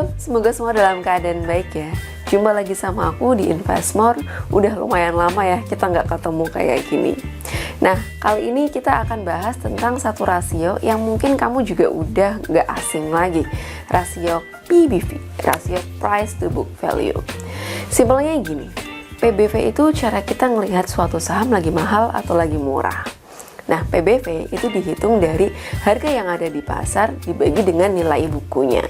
Halo, semoga semua dalam keadaan baik ya. Jumpa lagi sama aku di Investmore. Udah lumayan lama ya kita nggak ketemu kayak gini. Nah, kali ini kita akan bahas tentang satu rasio yang mungkin kamu juga udah nggak asing lagi. Rasio PBV, rasio Price to Book Value. Simpelnya gini, PBV itu cara kita ngelihat suatu saham lagi mahal atau lagi murah. Nah, PBV itu dihitung dari harga yang ada di pasar dibagi dengan nilai bukunya.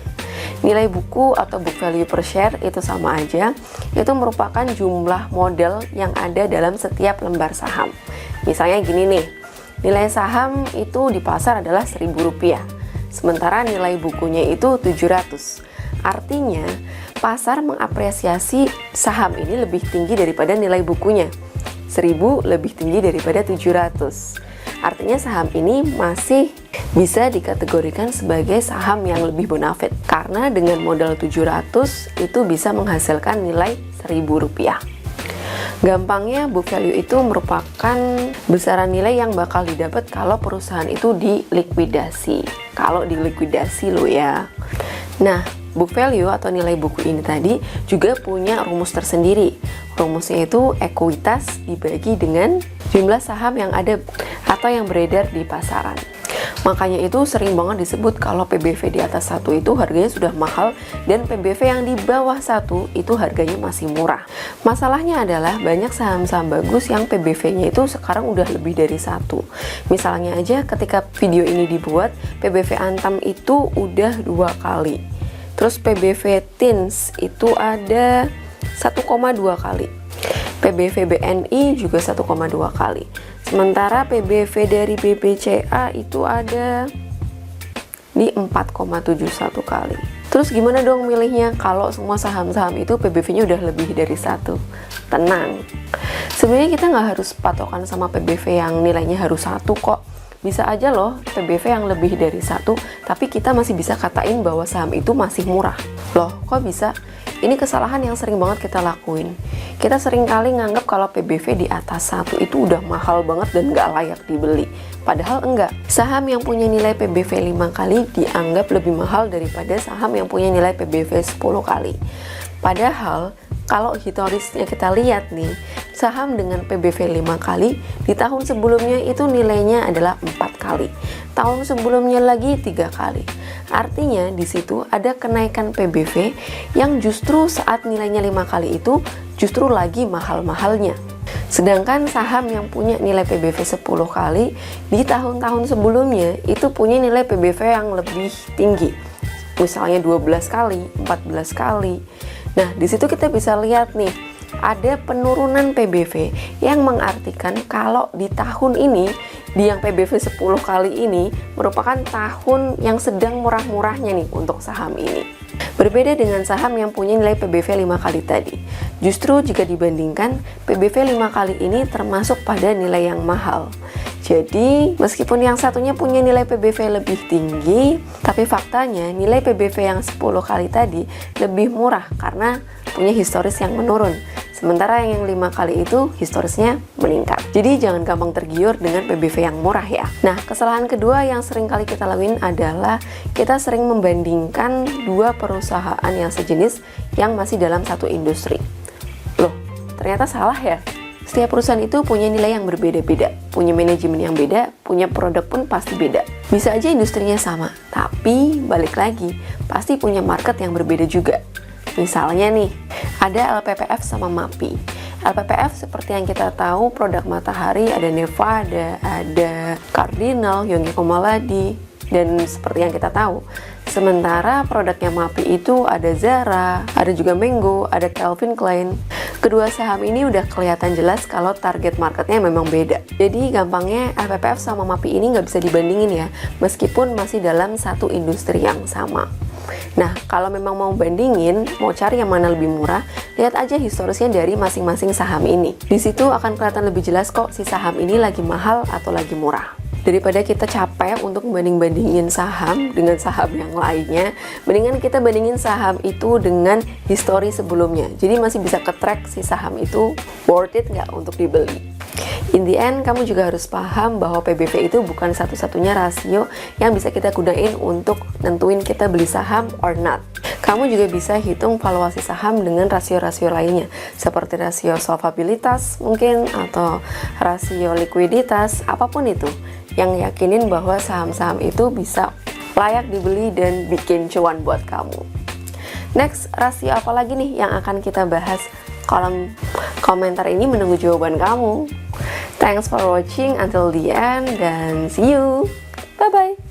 Nilai buku atau book value per share itu sama aja, itu merupakan jumlah modal yang ada dalam setiap lembar saham. Misalnya gini nih, nilai saham itu di pasar adalah Rp1.000, sementara nilai bukunya itu 700. Artinya, pasar mengapresiasi saham ini lebih tinggi daripada nilai bukunya. 1.000 lebih tinggi daripada 700. Artinya saham ini masih bisa dikategorikan sebagai saham yang lebih bonafit karena dengan modal 700 itu bisa menghasilkan nilai Rp1.000. Gampangnya book value itu merupakan besaran nilai yang bakal didapat kalau perusahaan itu dilikuidasi. Kalau dilikuidasi lo ya. Nah, book value atau nilai buku ini tadi juga punya rumus tersendiri. Rumusnya itu ekuitas dibagi dengan jumlah saham yang ada atau yang beredar di pasaran. Makanya itu sering banget disebut kalau PBV di atas 1 itu harganya sudah mahal dan PBV yang di bawah 1 itu harganya masih murah. Masalahnya adalah banyak saham-saham bagus yang PBV-nya itu sekarang udah lebih dari 1. Misalnya aja ketika video ini dibuat, PBV Antam itu udah 2 kali. Terus PBV Tins itu ada 1,2 kali. PBV BNI juga 1,2 kali. Sementara PBV dari BBCA itu ada di 4,71 kali. Terus gimana dong milihnya kalau semua saham-saham itu PBV-nya udah lebih dari 1? Tenang. Sebenarnya kita nggak harus patokan sama PBV yang nilainya harus 1 kok. Bisa aja loh PBV yang lebih dari 1, tapi kita masih bisa katain bahwa saham itu masih murah. Loh, kok bisa? Ini kesalahan yang sering banget kita lakuin. Kita sering kali nganggap kalau PBV di atas 1 itu udah mahal banget dan nggak layak dibeli. Padahal enggak. Saham yang punya nilai PBV 5 kali dianggap lebih mahal daripada saham yang punya nilai PBV 10 kali. Padahal kalau historisnya kita lihat nih, saham dengan PBV 5 kali di tahun sebelumnya itu nilainya adalah 4 kali. Tahun sebelumnya lagi 3 kali. Artinya di situ ada kenaikan PBV yang justru saat nilainya 5 kali itu justru lagi mahal-mahalnya. Sedangkan saham yang punya nilai PBV 10 kali di tahun-tahun sebelumnya itu punya nilai PBV yang lebih tinggi. Misalnya 12 kali, 14 kali. Nah, di situ kita bisa lihat nih, ada penurunan PBV yang mengartikan kalau di tahun ini, di yang PBV 10 kali ini merupakan tahun yang sedang murah-murahnya nih untuk saham ini. Berbeda dengan saham yang punya nilai PBV 5 kali tadi. Justru jika dibandingkan, PBV 5 kali ini termasuk pada nilai yang mahal. Jadi, meskipun yang satunya punya nilai PBV lebih tinggi, tapi faktanya nilai PBV yang 10 kali tadi lebih murah karena punya historis yang menurun. Sementara yang 5 kali itu historisnya meningkat. Jadi jangan gampang tergiur dengan PBV yang murah ya. Nah, kesalahan kedua yang sering kali kita lakuin adalah kita sering membandingkan dua perusahaan yang sejenis yang masih dalam satu industri. Loh, ternyata salah ya. Setiap perusahaan itu punya nilai yang berbeda-beda, punya manajemen yang beda, punya produk pun pasti beda. Bisa aja industrinya sama, tapi balik lagi, pasti punya market yang berbeda juga. Misalnya nih, ada LPPF sama MAPI. LPPF seperti yang kita tahu produk matahari ada Nevada, ada Cardinal, Yonggi Komaladi, dan seperti yang kita tahu. Sementara produknya MAPI itu ada Zara, ada juga Mango, ada Calvin Klein. Kedua saham ini udah kelihatan jelas kalau target marketnya memang beda. Jadi gampangnya LPPF sama MAPI ini nggak bisa dibandingin ya, meskipun masih dalam satu industri yang sama. Nah, kalau memang mau bandingin, mau cari yang mana lebih murah, lihat aja historisnya dari masing-masing saham ini. Di situ akan kelihatan lebih jelas kok si saham ini lagi mahal atau lagi murah. Daripada kita capek untuk banding-bandingin saham dengan saham yang lainnya, mendingan kita bandingin saham itu dengan histori sebelumnya. Jadi masih bisa ke-track si saham itu worth it nggak untuk dibeli. In the end, kamu juga harus paham bahwa PBV itu bukan satu-satunya rasio yang bisa kita gunain untuk nentuin kita beli saham or not. Kamu juga bisa hitung valuasi saham dengan rasio-rasio lainnya, seperti rasio solvabilitas mungkin, atau rasio likuiditas, apapun itu, yang yakinin bahwa saham-saham itu bisa layak dibeli dan bikin cuan buat kamu. Next, rasio apa lagi nih yang akan kita bahas? Kolom komentar ini menunggu jawaban kamu. Thanks for watching until the end, dan see you. Bye-bye.